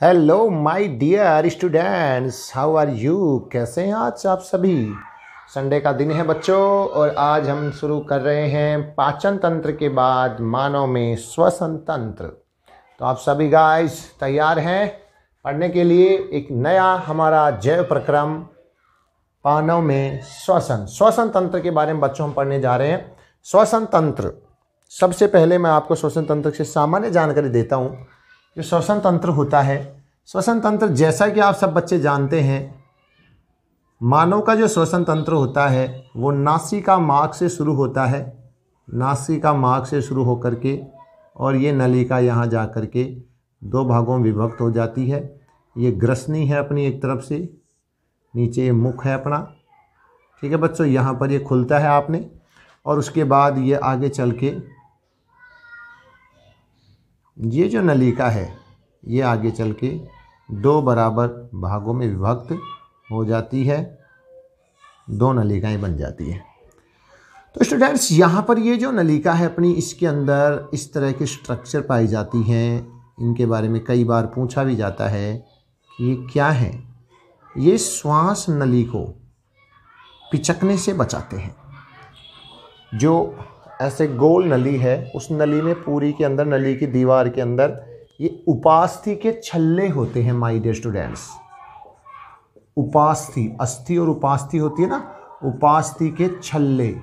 Hello my dear students, how are you. कैसे हैं आज आप सभी। संडे का दिन है बच्चों, और आज हम शुरू कर रहे हैं पाचन तंत्र के बाद मानव में श्वसन तंत्र। तो आप सभी गाइस तैयार हैं पढ़ने के लिए। एक नया हमारा जैव प्रक्रम मानव में श्वसन तंत्र के बारे में बच्चों हम पढ़ने जा रहे हैं। श्वसन तंत्र, सबसे पहले मैं आपको श्वसन तंत्र से सामान्य जानकारी देता हूँ। जो श्वसन तंत्र होता है, श्वसन तंत्र जैसा कि आप सब बच्चे जानते हैं, मानव का जो श्वसन तंत्र होता है वो नासिका मार्ग से शुरू होता है। नासिका मार्ग से शुरू होकर के और ये नलिका यहाँ जा कर के दो भागों में विभक्त हो जाती है। ये ग्रसनी है अपनी एक तरफ से, नीचे ये मुख है अपना। ठीक है बच्चों, यहाँ पर ये खुलता है आपने, और उसके बाद ये आगे चल के ये जो नलिका है ये आगे चल के दो बराबर भागों में विभक्त हो जाती है, दो नलिकाएं बन जाती है। तो स्टूडेंट्स, यहाँ पर ये जो नलिका है अपनी, इसके अंदर इस तरह के स्ट्रक्चर पाई जाती हैं। इनके बारे में कई बार पूछा भी जाता है कि ये क्या है। ये श्वास नली को पिचकने से बचाते हैं। जो ऐसे गोल नली है, उस नली में पूरी के अंदर, नली की दीवार के अंदर ये उपास्थि के छल्ले होते हैं माय डियर स्टूडेंट्स। उपास्थि, अस्थि और उपास्थि होती है ना, उपास्थि के छल्ले,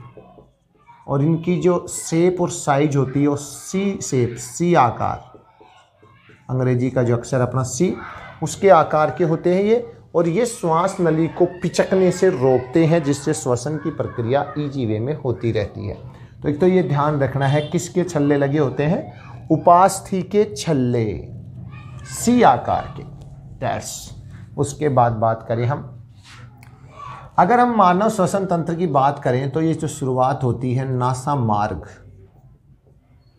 और इनकी जो शेप और साइज होती है वो सी शेप, सी आकार, अंग्रेजी का जो अक्षर अपना सी, उसके आकार के होते हैं ये। और ये श्वास नली को पिचकने से रोकते हैं, जिससे श्वसन की प्रक्रिया इजी वे में होती रहती है। तो एक तो ये ध्यान रखना है, किसके छल्ले लगे होते हैं, उपास्थि के छल्ले, सी आकार के, दैट्स। उसके बाद बात करें हम, अगर हम मानव श्वसन तंत्र की बात करें तो ये जो शुरुआत होती है नासा मार्ग,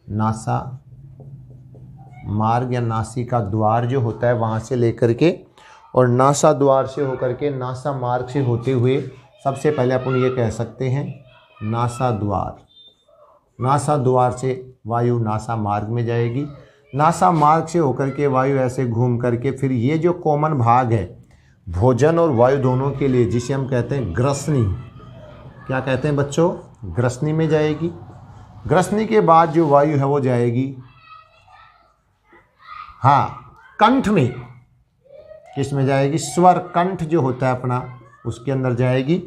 नासा मार्ग या नासिका द्वार जो होता है वहाँ से लेकर के, और नासा द्वार से होकर के नासा मार्ग से होते हुए, सबसे पहले अपन ये कह सकते हैं नासा द्वार। नासा द्वार से वायु नासा मार्ग में जाएगी, नासा मार्ग से होकर के वायु ऐसे घूम करके फिर ये जो कॉमन भाग है भोजन और वायु दोनों के लिए, जिसे हम कहते हैं ग्रसनी, क्या कहते हैं बच्चों, ग्रसनी में जाएगी। ग्रसनी के बाद जो वायु है वो जाएगी कंठ में। किस में जाएगी, स्वर कंठ जो होता है अपना, उसके अंदर जाएगी।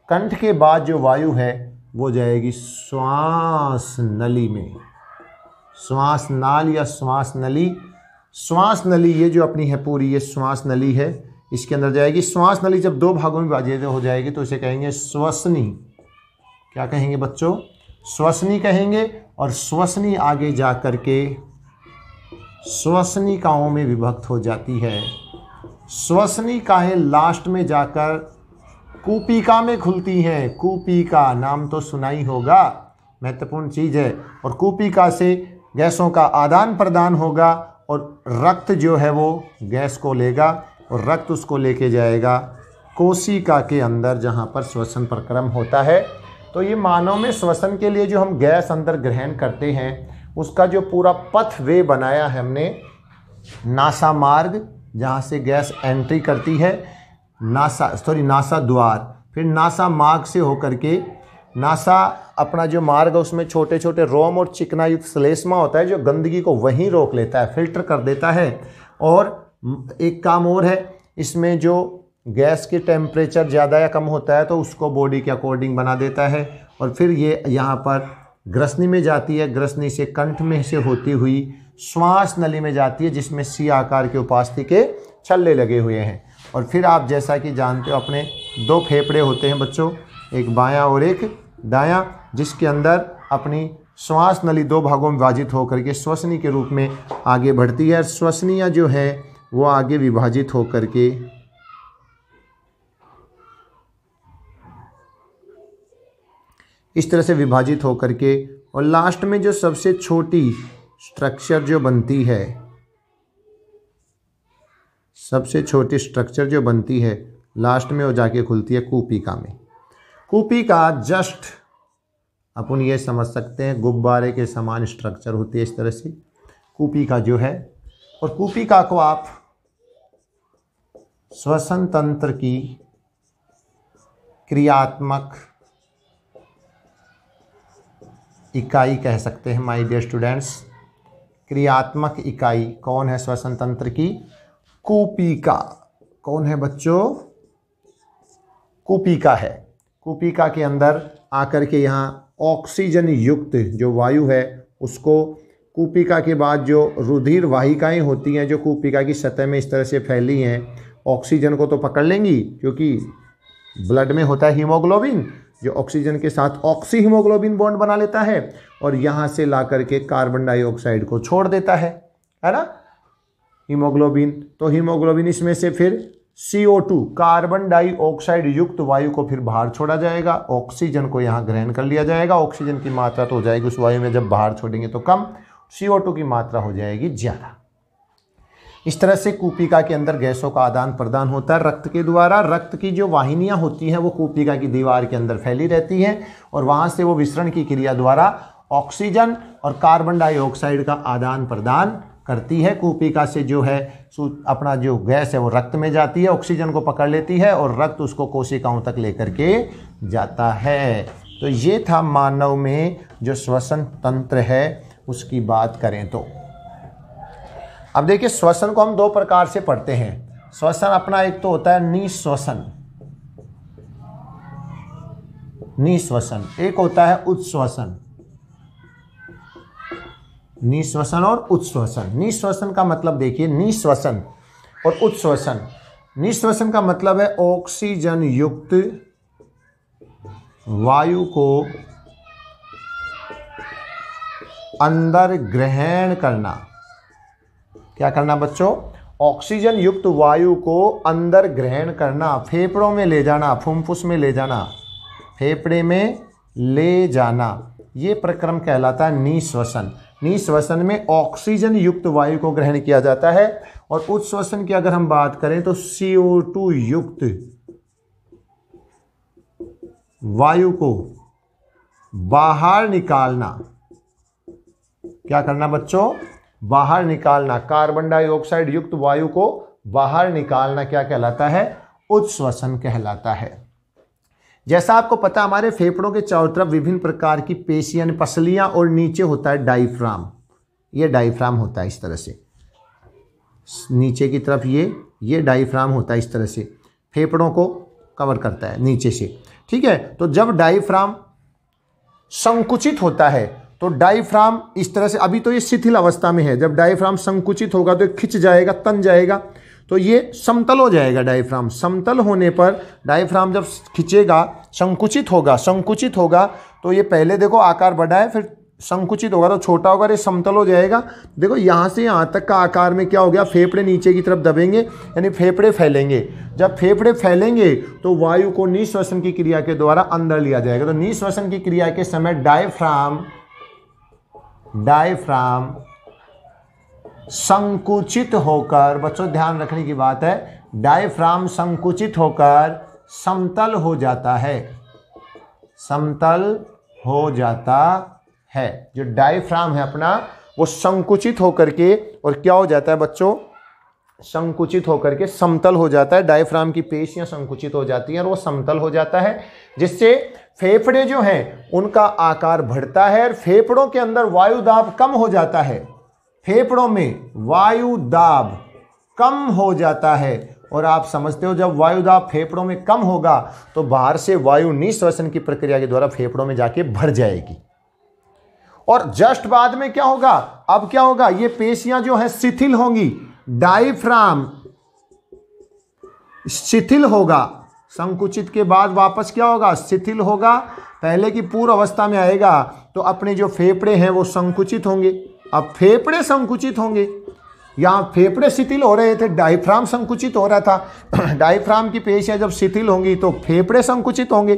कंठ के बाद जो वायु है वो जाएगी श्वास नली में, श्वास नाल या श्वास नली। श्वास नली ये जो अपनी है पूरी, ये श्वास नली है, इसके अंदर जाएगी। श्वास नली जब दो भागों में विभाजित हो जाएगी तो इसे कहेंगे श्वसनी। क्या कहेंगे बच्चों, श्वसनी कहेंगे। और श्वसनी आगे जा कर के श्वसनिकाओं में विभक्त हो जाती है। श्वसनिकाएं लास्ट में जाकर कूपिका में खुलती हैं। कूपिका नाम तो सुना ही होगा, महत्वपूर्ण चीज़ है। और कूपिका से गैसों का आदान प्रदान होगा, और रक्त जो है वो गैस को लेगा, और रक्त उसको लेके जाएगा कोशिका के अंदर, जहाँ पर श्वसन प्रक्रम होता है। तो ये मानव में श्वसन के लिए जो हम गैस अंदर ग्रहण करते हैं, उसका जो पूरा पथ वे बनाया है हमने, नासा मार्ग जहाँ से गैस एंट्री करती है, नासा द्वार, फिर नासा मार्ग से होकर के नासा अपना जो मार्ग है उसमें छोटे छोटे रोम और चिकना युक्त श्लेष्मा होता है, जो गंदगी को वहीं रोक लेता है, फिल्टर कर देता है। और एक काम और है, इसमें जो गैस की टेम्परेचर ज़्यादा या कम होता है तो उसको बॉडी के अकॉर्डिंग बना देता है। और फिर ये यहाँ पर ग्रसनी में जाती है, ग्रसनी से कंठ में से होती हुई श्वास नली में जाती है, जिसमें सी आकार के उपास्थि के छल्ले लगे हुए हैं। और फिर आप जैसा कि जानते हो, अपने दो फेफड़े होते हैं बच्चों, एक बायां और एक दायां, जिसके अंदर अपनी श्वास नली दो भागों में विभाजित होकर के श्वसनी के रूप में आगे बढ़ती है। श्वसनियाँ जो है वो आगे विभाजित होकर के इस तरह से विभाजित होकर के, और लास्ट में जो सबसे छोटी स्ट्रक्चर जो बनती है, सबसे छोटी स्ट्रक्चर जो बनती है लास्ट में वो जाके खुलती है कूपिका में। कूपिका जस्ट अपन ये समझ सकते हैं गुब्बारे के समान स्ट्रक्चर होती है इस तरह से कूपिका जो है। और कूपिका को आप श्वसन तंत्र की क्रियात्मक इकाई कह सकते हैं माय डियर स्टूडेंट्स। क्रियात्मक इकाई कौन है श्वसन तंत्र की? कूपिका। कौन है बच्चों? कूपिका है। कूपिका के अंदर आकर के यहाँ ऑक्सीजन युक्त जो वायु है उसको कूपिका के बाद जो रुधिर वाहिकाएं होती हैं जो कूपिका की सतह में इस तरह से फैली हैं, ऑक्सीजन को तो पकड़ लेंगी क्योंकि ब्लड में होता है हीमोग्लोबिन, जो ऑक्सीजन के साथ ऑक्सी हीमोग्लोबिन बॉन्ड बना लेता है और यहाँ से ला करके कार्बन डाइऑक्साइड को छोड़ देता है ना हीमोग्लोबिन। तो हीमोग्लोबिन इसमें से फिर CO2 कार्बन डाइऑक्साइड युक्त वायु को फिर बाहर छोड़ा जाएगा, ऑक्सीजन को यहाँ ग्रहण कर लिया जाएगा। ऑक्सीजन की मात्रा तो हो जाएगी उस वायु में, जब बाहर छोड़ेंगे तो कम, CO2 की मात्रा हो जाएगी ज़्यादा। इस तरह से कूपिका के अंदर गैसों का आदान प्रदान होता है रक्त के द्वारा। रक्त की जो वाहिनियां होती हैं वो कूपिका की दीवार के अंदर फैली रहती हैं और वहां से वो विसरण की क्रिया द्वारा ऑक्सीजन और कार्बन डाइऑक्साइड का आदान प्रदान करती है। कूपिका से जो है अपना जो गैस है वो रक्त में जाती है, ऑक्सीजन को पकड़ लेती है और रक्त उसको कोशिकाओं तक लेकर के जाता है। तो ये था मानव में जो श्वसन तंत्र है उसकी बात करें तो। अब देखिए श्वसन को हम दो प्रकार से पढ़ते हैं। श्वसन अपना एक तो होता है निःश्वसन, निःश्वसन, एक होता है उच्छ्वसन। निःश्वसन और उच्छ्वसन। निःश्वसन का मतलब देखिए, निःश्वसन और उच्छ्वसन। निःश्वसन का मतलब है ऑक्सीजन युक्त वायु को अंदर ग्रहण करना। क्या करना बच्चों? ऑक्सीजन युक्त वायु को अंदर ग्रहण करना, फेफड़ों में ले जाना, फुफ्फुस में ले जाना, फेफड़े में ले जाना, ये प्रक्रम कहलाता है निःश्वसन। निःश्वसन में ऑक्सीजन युक्त वायु को ग्रहण किया जाता है। और उच्छ्वसन की अगर हम बात करें तो CO2 युक्त वायु को बाहर निकालना। क्या करना बच्चों? बाहर निकालना। कार्बन डाइऑक्साइड युक्त वायु को बाहर निकालना क्या कहलाता है? उच्छ्वसन कहलाता है। जैसा आपको पता हमारे फेफड़ों के चारों तरफ विभिन्न प्रकार की पेशियां, पसलियां और नीचे होता है डायफ्राम। ये डायफ्राम होता है इस तरह से, नीचे की तरफ ये डायफ्राम होता है इस तरह से, फेफड़ों को कवर करता है नीचे से। ठीक है, तो जब डायफ्राम संकुचित होता है तो डायफ्राम इस तरह से, अभी तो ये शिथिल अवस्था में है, जब डायफ्राम संकुचित होगा तो खिंच जाएगा, तन जाएगा, तो ये समतल हो जाएगा। डायफ्राम समतल होने पर डायफ्राम जब खिंचेगा, संकुचित होगा तो ये पहले देखो आकार बढ़ा है, फिर संकुचित होगा तो छोटा होगा, ये समतल हो जाएगा। देखो यहाँ से यहाँ तक का आकार में क्या हो गया, फेफड़े नीचे की तरफ दबेंगे यानी फेफड़े फैलेंगे। जब फेफड़े फैलेंगे तो वायु को निःश्वसन की क्रिया के द्वारा अंदर लिया जाएगा। तो निःश्वसन की क्रिया के समय डायफ्राम संकुचित होकर, बच्चों ध्यान रखने की बात है, डायफ्राम संकुचित होकर समतल हो जाता है, समतल हो जाता है। जो डायफ्राम है अपना वो संकुचित होकर के, और क्या हो जाता है बच्चों? संकुचित होकर के समतल हो जाता है। डायफ्राम की पेशियां संकुचित हो जाती हैं और वो समतल हो जाता है, जिससे फेफड़े जो हैं उनका आकार बढ़ता है और फेफड़ों के अंदर वायु दाब कम हो जाता है। फेफड़ों में वायु दाब कम हो जाता है और आप समझते हो जब वायु दाब फेफड़ों में कम होगा तो बाहर से वायु निःश्वसन की प्रक्रिया के द्वारा फेफड़ों में जाके भर जाएगी। और जस्ट बाद में क्या होगा? अब क्या होगा? ये पेशियां जो हैं शिथिल होंगी, डायफ्राम शिथिल होगा, संकुचित के बाद वापस क्या होगा? शिथिल होगा। पहले की पूर्व अवस्था में आएगा तो अपने जो फेफड़े हैं वो संकुचित होंगे। अब फेफड़े संकुचित होंगे, यहाँ फेफड़े शिथिल हो रहे थे, डायफ्राम संकुचित हो रहा था। डायफ्राम की पेशियां जब शिथिल होंगी तो फेफड़े संकुचित होंगे।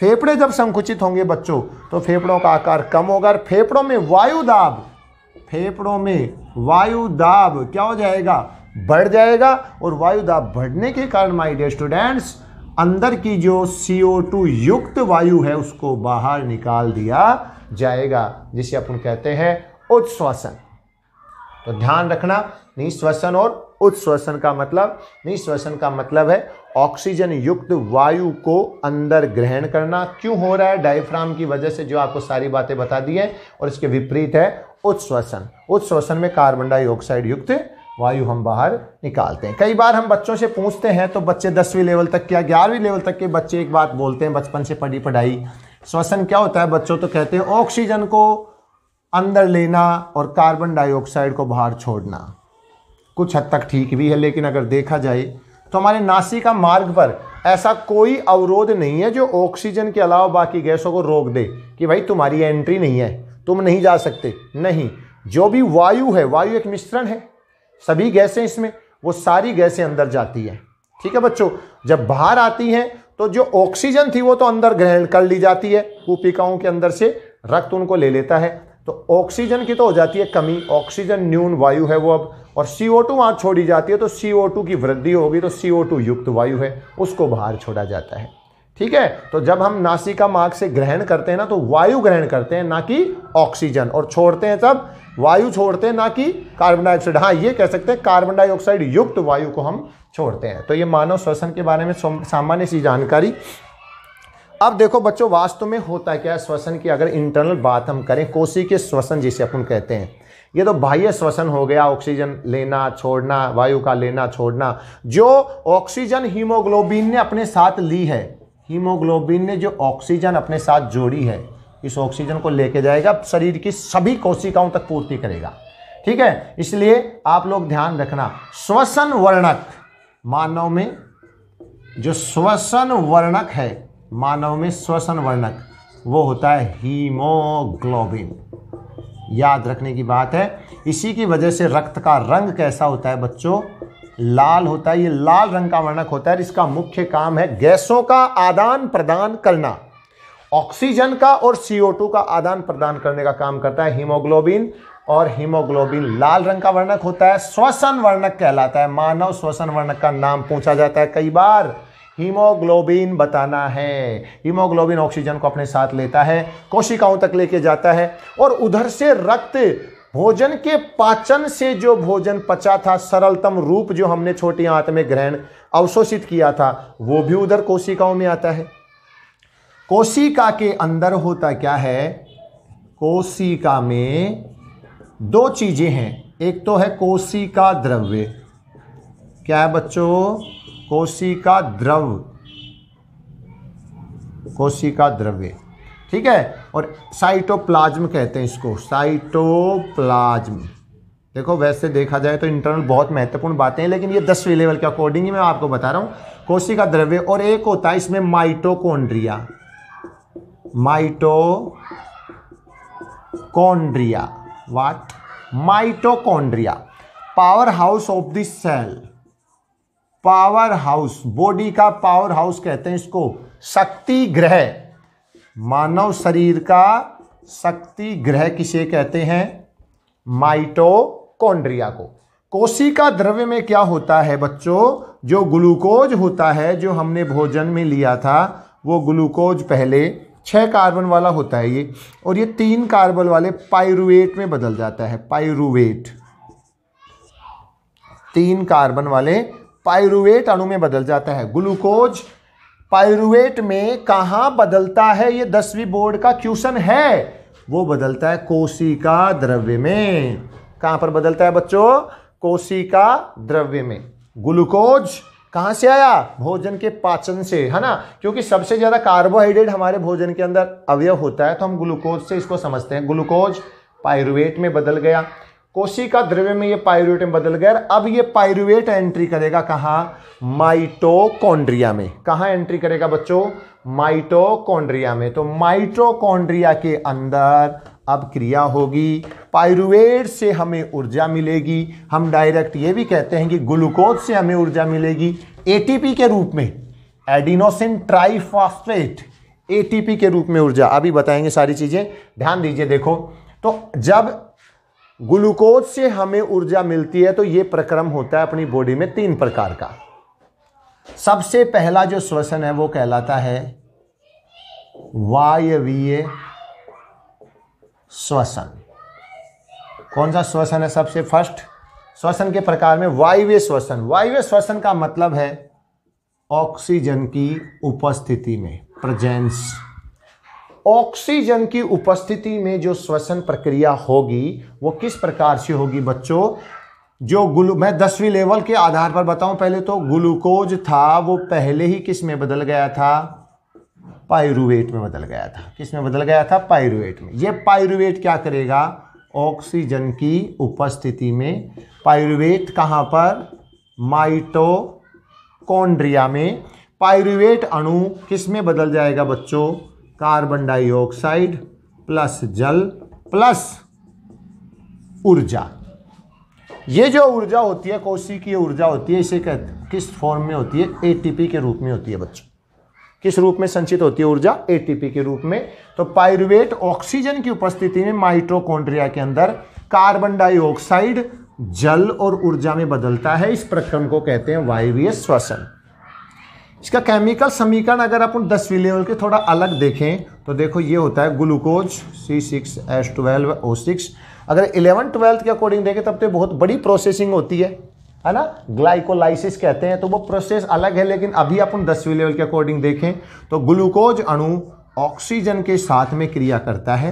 फेफड़े जब संकुचित होंगे बच्चों तो फेफड़ों का आकार कम होगा और फेफड़ों में वायु दाब क्या हो जाएगा? बढ़ जाएगा। और वायु दाब बढ़ने के कारण माय डियर स्टूडेंट्स अंदर की जो CO2 युक्त वायु है उसको बाहर निकाल दिया जाएगा, जिसे अपन कहते हैं उच्छ्वसन। तो ध्यान रखना, निःश्वसन और उच्छ्वसन का मतलब, निःश्वसन का मतलब है ऑक्सीजन युक्त वायु को अंदर ग्रहण करना। क्यों हो रहा है? डायफ्राम की वजह से, जो आपको सारी बातें बता दी है। और इसके विपरीत है उच्छ्वसन। उच्छ्वसन में कार्बन डाइऑक्साइड युक्त वायु हम बाहर निकालते हैं। कई बार हम बच्चों से पूछते हैं तो बच्चे 10वीं लेवल तक या 11वीं लेवल तक के बच्चे एक बात बोलते हैं, बचपन से पढ़ी पढ़ाई, श्वसन क्या होता है बच्चों? तो कहते हैं ऑक्सीजन को अंदर लेना और कार्बन डाइऑक्साइड को बाहर छोड़ना। कुछ हद तक ठीक भी है, लेकिन अगर देखा जाए तो हमारे नासिका मार्ग पर ऐसा कोई अवरोध नहीं है जो ऑक्सीजन के अलावा बाकी गैसों को रोक दे कि भाई तुम्हारी एंट्री नहीं है, तुम नहीं जा सकते। नहीं, जो भी वायु है, वायु एक मिश्रण है, सभी गैसें इसमें, वो सारी गैसें अंदर जाती है। ठीक है बच्चों, जब बाहर आती हैं तो जो ऑक्सीजन थी वो तो अंदर ग्रहण कर ली जाती है, कूपिकाओं के अंदर से रक्त उनको ले लेता है, तो ऑक्सीजन की तो हो जाती है कमी, ऑक्सीजन न्यून वायु है वो अब, और CO2 वहां छोड़ी जाती है, तो CO2 की वृद्धि होगी, तो CO2 युक्त वायु है उसको बाहर छोड़ा जाता है। ठीक है, तो जब हम नासिका मार्ग से ग्रहण करते हैं ना, तो वायु ग्रहण करते हैं ना कि ऑक्सीजन, और छोड़ते हैं तब वायु छोड़ते हैं ना कि कार्बन डाइऑक्साइड। हाँ, ये कह सकते हैं कार्बन डाइऑक्साइड युक्त वायु को हम छोड़ते हैं। तो ये मानव श्वसन के बारे में सामान्य सी जानकारी। अब देखो बच्चों, वास्तव में होता क्या है श्वसन की, अगर इंटरनल बात हम करें, कोशिकीय श्वसन जिसे अपन कहते हैं, ये तो बाह्य श्वसन हो गया, ऑक्सीजन लेना छोड़ना, वायु का लेना छोड़ना। जो ऑक्सीजन हीमोग्लोबिन ने अपने साथ ली है, हीमोग्लोबिन ने जो ऑक्सीजन अपने साथ जोड़ी है, इस ऑक्सीजन को लेके जाएगा, शरीर की सभी कोशिकाओं तक पूर्ति करेगा। ठीक है, इसलिए आप लोग ध्यान रखना, श्वसन वर्णक मानव में, जो श्वसन वर्णक है मानव में, श्वसन वर्णक वो होता है हीमोग्लोबिन। याद रखने की बात है। इसी की वजह से रक्त का रंग कैसा होता है बच्चों? लाल होता है। ये लाल रंग का वर्णक होता है। इसका मुख्य काम है गैसों का आदान प्रदान करना, ऑक्सीजन का और CO2 का आदान प्रदान करने का काम करता है हीमोग्लोबिन, और हीमोग्लोबिन लाल रंग का वर्णक होता है, श्वसन वर्णक कहलाता है। मानव श्वसन वर्णक का नाम पूछा जाता है कई बार, हीमोग्लोबिन बताना है। हीमोग्लोबिन ऑक्सीजन को अपने साथ लेता है, कोशिकाओं तक लेके जाता है, और उधर से रक्त भोजन के पाचन से जो भोजन पचा था, सरलतम रूप जो हमने छोटी आंत में ग्रहण अवशोषित किया था, वो भी उधर कोशिकाओं में आता है। कोशिका के अंदर होता क्या है? कोशिका में दो चीजें हैं, एक तो है कोशिका द्रव्य। क्या है बच्चों? कोशिका द्रव, कोशिका द्रव्य। ठीक है, और साइटोप्लाज्म कहते हैं इसको, साइटोप्लाज्म। देखो वैसे देखा जाए तो इंटरनल बहुत महत्वपूर्ण बातें हैं, लेकिन ये 10वीं लेवल के अकॉर्डिंग ही मैं आपको बता रहा हूं। कोशिका द्रव्य, और एक होता है इसमें mitochondria. Mitochondria, what? Mitochondria, power house of the cell. Power house, body का पावर हाउस कहते हैं इसको, शक्ति ग्रह। मानव शरीर का शक्ति ग्रह किसे कहते हैं? माइटोकॉन्ड्रिया को। कोशिका द्रव्य में क्या होता है बच्चों? जो ग्लूकोज होता है, जो हमने भोजन में लिया था, वो ग्लूकोज पहले 6 कार्बन वाला होता है ये, और ये 3 कार्बन वाले पाइरुवेट में बदल जाता है। पाइरुवेट, 3 कार्बन वाले पाइरुवेट अणु में बदल जाता है। ग्लूकोज पाइरुवेट में कहां बदलता है? ये 10वीं बोर्ड का क्वेश्चन है। वो बदलता है कोशिका द्रव्य में। कहां पर बदलता है बच्चों? कोशिका द्रव्य में। ग्लूकोज कहां से आया? भोजन के पाचन से, है ना, क्योंकि सबसे ज्यादा कार्बोहाइड्रेट हमारे भोजन के अंदर अवयव होता है, तो हम ग्लूकोज से इसको समझते हैं। ग्लूकोज पाइरुवेट में बदल गया, कोशिका द्रव्य में ये पाइरुवेट में बदल गया। अब ये पाइरुवेट एंट्री करेगा कहां? माइटोकॉन्ड्रिया में। कहां एंट्री करेगा बच्चों? माइटोकॉन्ड्रिया में। तो माइटोकॉन्ड्रिया के अंदर अब क्रिया होगी, पाइरुवेट से हमें ऊर्जा मिलेगी। हम डायरेक्ट ये भी कहते हैं कि ग्लूकोज से हमें ऊर्जा मिलेगी ATP के रूप में, एडिनोसिन ट्राइफॉस्फेट, ATP के रूप में ऊर्जा। अभी बताएंगे सारी चीजें, ध्यान दीजिए। देखो, तो जब ग्लूकोज से हमें ऊर्जा मिलती है तो ये प्रक्रम होता है अपनी बॉडी में 3 प्रकार का। सबसे पहला जो श्वसन है वो कहलाता है वायवीय श्वसन। कौन सा श्वसन है सबसे फर्स्ट? श्वसन के प्रकार में वायवीय श्वसन। वायवीय श्वसन का मतलब है ऑक्सीजन की उपस्थिति में, प्रेजेंस। ऑक्सीजन की उपस्थिति में जो श्वसन प्रक्रिया होगी वो किस प्रकार से होगी बच्चों? जो मैं 10वीं लेवल के आधार पर बताऊं, पहले तो ग्लूकोज था वो पहले ही किस में बदल गया था? पाइरूवेट में बदल गया था। किस में बदल गया था? पाइरूवेट में। ये पाइरूवेट क्या करेगा? ऑक्सीजन की उपस्थिति में। पाइरूवेट कहां पर? माइटोकॉन्ड्रिया में। पाइरूवेट अणु किस में बदल जाएगा बच्चों? कार्बन डाइऑक्साइड प्लस जल प्लस ऊर्जा। ये जो ऊर्जा होती है, कोशिकीय ऊर्जा होती है, इसे किस फॉर्म में होती है? एटीपी के रूप में होती है बच्चों। किस रूप में संचित होती है ऊर्जा? एटीपी के रूप में। तो पाइरूवेट ऑक्सीजन की उपस्थिति में माइटोकॉन्ड्रिया के अंदर कार्बन डाइऑक्साइड, जल और ऊर्जा में बदलता है। इस प्रक्रम को कहते हैं वायवीय श्वसन। इसका केमिकल समीकरण अगर अपन 10वीं लेवल के थोड़ा अलग देखें तो देखो ये होता है ग्लूकोज C6H12O6। अगर 11-12 के अकॉर्डिंग देखें तब तो बहुत बड़ी प्रोसेसिंग होती है ना, ग्लाइकोलाइसिस कहते हैं, तो वो प्रोसेस अलग है। लेकिन अभी अपन 10वीं लेवल के अकॉर्डिंग देखें तो ग्लूकोज अणु ऑक्सीजन के साथ में क्रिया करता है।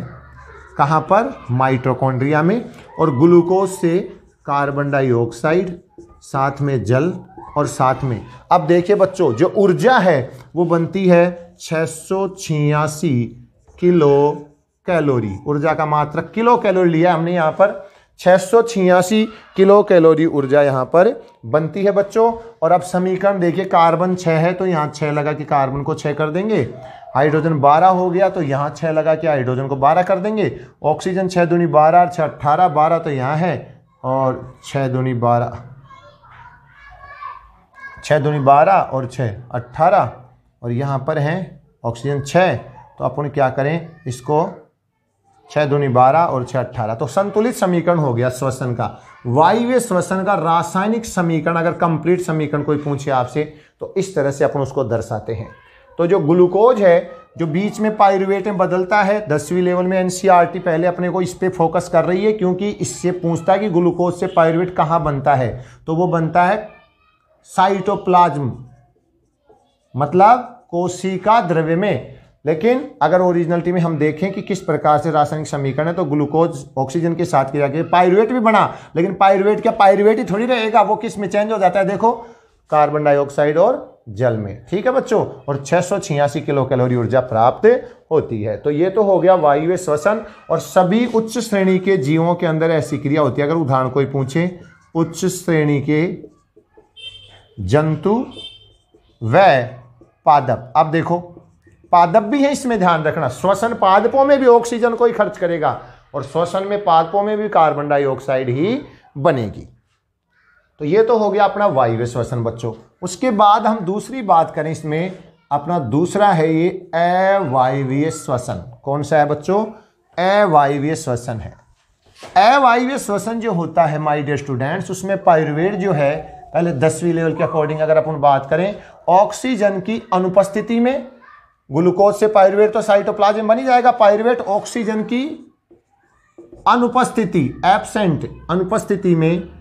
कहाँ पर? माइटोकॉन्ड्रिया में। और ग्लूकोज से कार्बन डाइऑक्साइड, साथ में जल और साथ में, अब देखिए बच्चों, जो ऊर्जा है वो बनती है 686 किलो कैलोरी। ऊर्जा का मात्रक किलो कैलोरी लिया हमने यहाँ पर। 686 किलो कैलोरी ऊर्जा यहाँ पर बनती है बच्चों। और अब समीकरण देखिए, कार्बन 6 है तो यहाँ 6 लगा कि कार्बन को 6 कर देंगे। हाइड्रोजन 12 हो गया तो यहाँ 6 लगा कि हाइड्रोजन को 12 कर देंगे। ऑक्सीजन 6 दूनी 12, 6 18, 12 तो यहाँ है, और 6 दूनी 12, 6 दूनी 12 और 6 18, और यहाँ पर है ऑक्सीजन 6। तो अपन क्या करें, इसको 6 दूनी 12 और 6 18, तो संतुलित समीकरण हो गया श्वसन का। वायवीय श्वसन का रासायनिक समीकरण अगर कंप्लीट समीकरण कोई पूछे आपसे तो इस तरह से अपन उसको दर्शाते हैं। तो जो ग्लूकोज है जो बीच में पाइरूवेट में बदलता है, 10वीं लेवल में एनसीईआरटी पहले अपने को इस पे फोकस कर रही है, क्योंकि इससे पूछता है कि ग्लूकोज से पाइरूवेट कहाँ बनता है, तो वो बनता है साइटोप्लाज्म, मतलब कोशिका द्रव्य में। लेकिन अगर ओरिजिनलिटी में हम देखें कि किस प्रकार से रासायनिक समीकरण है, तो ग्लूकोज ऑक्सीजन के साथ किया गया, पाइरूवेट भी बना, लेकिन पाइरूवेट क्या पाइरूवेट ही थोड़ी रहेगा, वो किस में चेंज हो जाता है? देखो, कार्बन डाइऑक्साइड और जल में। ठीक है बच्चों, और 686 किलो कैलोरी ऊर्जा प्राप्त होती है। तो ये तो हो गया वायवीय श्वसन। और सभी उच्च श्रेणी के जीवों के अंदर ऐसी क्रिया होती है। अगर उदाहरण कोई पूछे, उच्च श्रेणी के जंतु व पादप, अब देखो पादप भी है, इसमें ध्यान रखना। श्वसन पादपों में भी ऑक्सीजन को ही खर्च करेगा और श्वसन में पादपों में भी कार्बन डाइऑक्साइड ही बनेगी। तो ये तो हो गया अपना वायवीय श्वसन बच्चों। उसके बाद हम दूसरी बात करें, इसमें अपना दूसरा है ये अवायवीय श्वसन। कौन सा है बच्चों? अवायवीय श्वसन है। अवायवीय श्वसन जो होता है माय डियर स्टूडेंट्स, उसमें पाइरूवेट जो है, पहले 10वीं लेवल के अकॉर्डिंग अगर अपन बात करें, ऑक्सीजन की अनुपस्थिति में, ग्लूकोज से पाइरूवेट तो साइटोप्लाज्म बन ही जाएगा, पाइरूवेट ऑक्सीजन की अनुपस्थिति, एब्सेंट, अनुपस्थिति में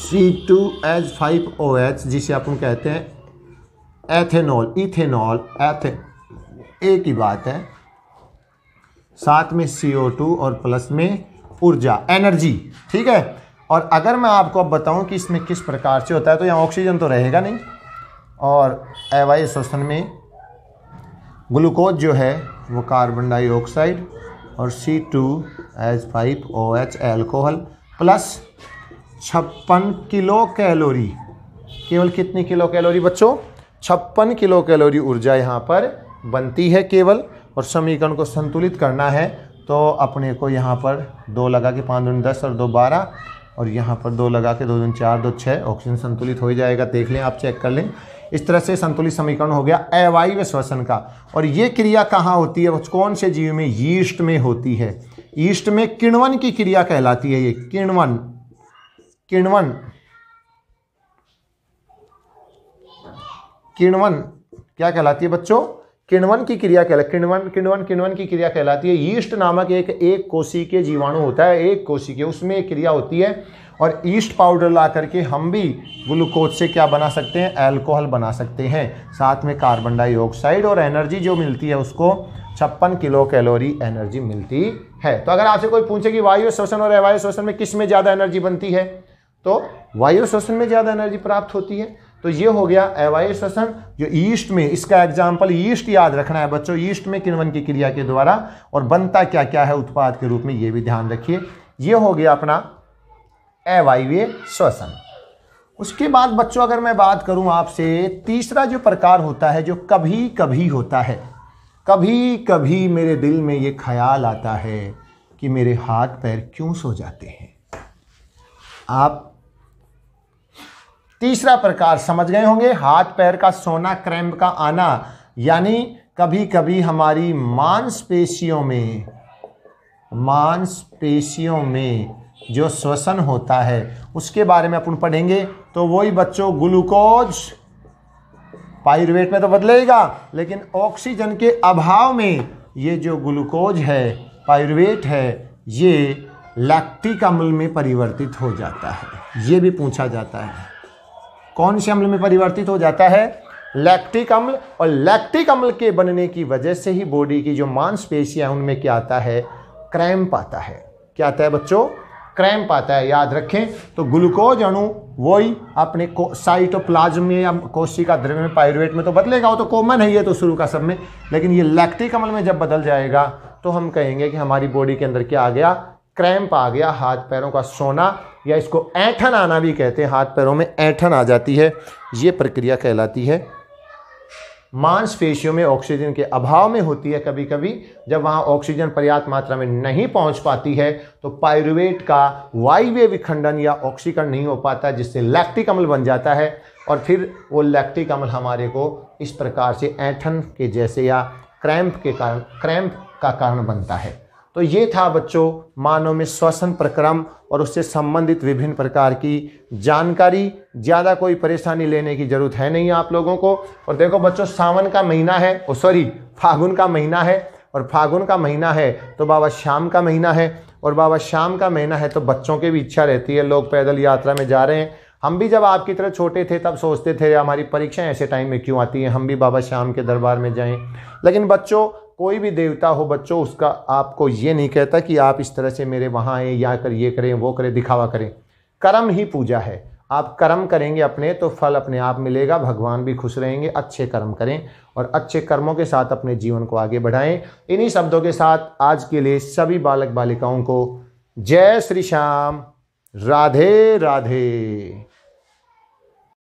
C2H5OH, जिसे अपन कहते हैं एथेनॉल, इथेनॉल, एक ही बात है, साथ में CO2 और प्लस में ऊर्जा, एनर्जी। ठीक है, और अगर मैं आपको अब बताऊं कि इसमें किस प्रकार से होता है, तो यहाँ ऑक्सीजन तो रहेगा नहीं, और अवायवीय श्वसन में ग्लूकोज जो है वो कार्बन डाइऑक्साइड और C2H5OH alcohol plus 56 kilo calorie, केवल कितनी किलो कैलोरी बच्चों? 56 किलो कैलोरी ऊर्जा यहाँ पर बनती है केवल। और समीकरण को संतुलित करना है तो अपने को यहाँ पर 2 लगा के 5 दूनी 10 और 2 12, और यहाँ पर 2 लगा के 2 दूनी 4 2 6, ऑक्सीजन संतुलित हो जाएगा। देख लें, आप चेक कर लें। इस तरह से संतुलित समीकरण हो गया अवायवीय श्वसन का। और ये क्रिया कहाँ होती है? कौन से जीव में? यीस्ट में होती है। यीस्ट में किण्वन की क्रिया कहलाती है। ये किण्वन, किण्वन, किण्वन क्या कहलाती है बच्चों? किण्वन की क्रिया कहलाती है। किण्वन की क्रिया कहलाती है। यीस्ट नामक एक कोशिकीय जीवाणु होता है, एक कोशिकीय, उसमें एक क्रिया होती है, और ईस्ट पाउडर ला करके हम भी ग्लूकोज से क्या बना सकते हैं, अल्कोहल बना सकते हैं, साथ में कार्बन डाइऑक्साइड, और एनर्जी जो मिलती है उसको 56 किलो कैलोरी एनर्जी मिलती है। तो अगर आपसे कोई पूछे कि वायु श्वसन और अवायु श्वसन में किस में ज़्यादा एनर्जी बनती है, तो वायु श्वसन में ज़्यादा एनर्जी प्राप्त होती है। तो ये हो गया अवायु श्वसन। जो ईस्ट में, इसका एग्जाम्पल ईस्ट याद रखना है बच्चों, ईस्ट में किण्वन की क्रिया के द्वारा और बनता क्या क्या है उत्पाद के रूप में, ये भी ध्यान रखिए। ये हो गया अपना अवायवीय श्वसन। उसके बाद बच्चों अगर मैं बात करूं आपसे, तीसरा जो प्रकार होता है जो कभी कभी होता है, कभी कभी मेरे दिल में ये ख्याल आता है कि मेरे हाथ पैर क्यों सो जाते हैं। आप तीसरा प्रकार समझ गए होंगे, हाथ पैर का सोना, क्रैम्प का आना, यानी कभी कभी हमारी मांसपेशियों में जो श्वसन होता है उसके बारे में अपन पढ़ेंगे। तो वही बच्चों ग्लूकोज पाइरुवेट में तो बदलेगा, लेकिन ऑक्सीजन के अभाव में ये जो ग्लूकोज है, पाइरुवेट है, ये लैक्टिक अम्ल में परिवर्तित हो जाता है। ये भी पूछा जाता है कौन से अम्ल में परिवर्तित हो जाता है, लैक्टिक अम्ल। और लैक्टिक अम्ल के बनने की वजह से ही बॉडी की जो मांसपेशियां हैं उनमें क्या आता है, क्रैम्प आता है। क्या आता है बच्चों, क्रैम्प आता है, याद रखें। तो ग्लूकोज अणु वही अपने साइटोप्लाज्म में या कोशिका द्रव्य में, पाइरुवेट में तो बदलेगा, वो तो कॉमन है, ये तो शुरू का सब में। लेकिन ये लैक्टिक अम्ल में जब बदल जाएगा तो हम कहेंगे कि हमारी बॉडी के अंदर क्या आ गया, क्रैम्प आ गया, हाथ पैरों का सोना, या इसको ऐंठन आना भी कहते हैं, हाथ पैरों में ऐंठन आ जाती है, ये प्रक्रिया कहलाती है। मांसपेशियों में ऑक्सीजन के अभाव में होती है कभी कभी, जब वहाँ ऑक्सीजन पर्याप्त मात्रा में नहीं पहुँच पाती है तो पाइरुवेट का वायवीय विखंडन या ऑक्सीकरण नहीं हो पाता, जिससे लैक्टिक अम्ल बन जाता है, और फिर वो लैक्टिक अम्ल हमारे को इस प्रकार से ऐंठन के जैसे या क्रैम्प का कारण बनता है। तो ये था बच्चों मानव में श्वसन प्रक्रम और उससे संबंधित विभिन्न प्रकार की जानकारी। ज़्यादा कोई परेशानी लेने की जरूरत है नहीं आप लोगों को। और देखो बच्चों, सावन का महीना है, फागुन का महीना है, और फागुन का महीना है तो बाबा श्याम का महीना है, और बाबा श्याम का महीना है तो बच्चों की भी इच्छा रहती है, लोग पैदल यात्रा में जा रहे हैं। हम भी जब आपकी तरह छोटे थे तब सोचते थे हमारी परीक्षाएं ऐसे टाइम में क्यों आती हैं, हम भी बाबा श्याम के दरबार में जाएं। लेकिन बच्चों, कोई भी देवता हो बच्चों, उसका आपको ये नहीं कहता कि आप इस तरह से मेरे वहाँ आए, या कर ये करें वो करें, दिखावा करें। कर्म ही पूजा है। आप कर्म करेंगे अपने तो फल अपने आप मिलेगा, भगवान भी खुश रहेंगे। अच्छे कर्म करें और अच्छे कर्मों के साथ अपने जीवन को आगे बढ़ाएं। इन्हीं शब्दों के साथ आज के लिए सभी बालक बालिकाओं को जय श्री श्याम, राधे राधे।